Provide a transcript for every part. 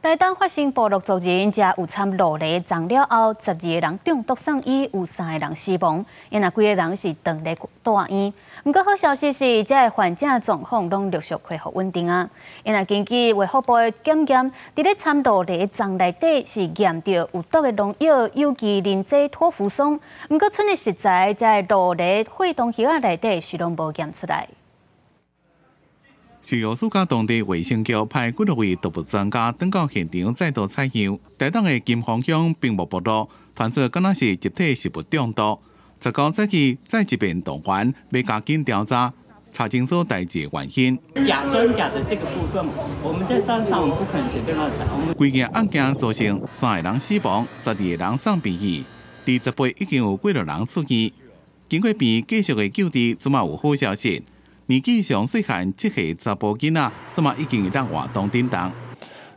台东发生部落族人食有掺鹿梨撞了后，12个人中毒送医，有3个人死亡，因那几个人是转入大院。不过好消息是，这个患者状况拢陆续恢复稳定啊。因那根据卫福部的检验，伫咧掺鹿梨撞内底是验到有毒的农药有机磷脂托氟松，不过剩的实在这个鹿梨血糖盒仔内底是拢无验出来。 食药署甲当地卫生局派几多位毒物专家登到现场再度采样，台东的金峰乡并无暴露，传出敢若是集体食物中毒。19早起再一遍动员，要加紧调查，查清楚代志原因。假专假的这个部分，我们在山上不可能随便乱查。规件案件造成3个人死亡，12个人送病院，第10杯已经有几多人出院。经过病继续的救治，即马有好消息。 年纪上细汉7岁查甫囡仔，这么已经让活动叮当。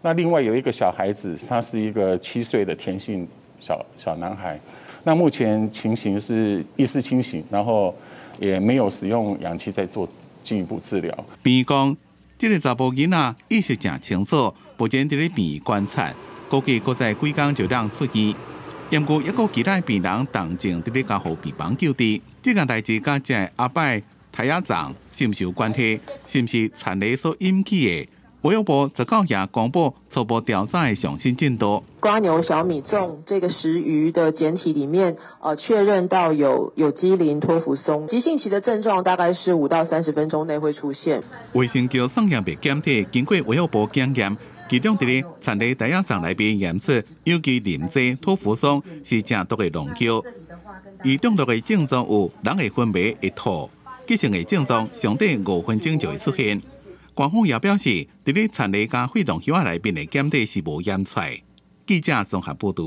那另外有一个小孩子，他是一个7岁的田姓小男孩。那目前情形是意识清醒，然后也没有使用氧气在做进一步治疗。病院讲，这个查甫囡仔意识正清楚，目前伫咧病院观察，估计搁在几天就让出院。验过一个其他病人动静伫咧家护病房救治，这件代志甲这个阿伯。 胎压胀是毋是有关系？是毋是产雷所引起的？卫福部19日公布初步调查的上新进度。瓜牛、小米粽这个食鱼的检体里面，确认到有机磷托氟松，急性期的症状大概是5到30分钟内会出现。卫生局送样被检体，经过卫福部检验，其中伫咧产雷胎压胀内面验出有机磷脂托氟松是正毒的农药，而中毒的症状有人会昏迷、会吐。 急性的症状上短5分钟就会出现。官方也表示，伫咧产雷加血糖盒内面的检体是无验出。记者综合报道。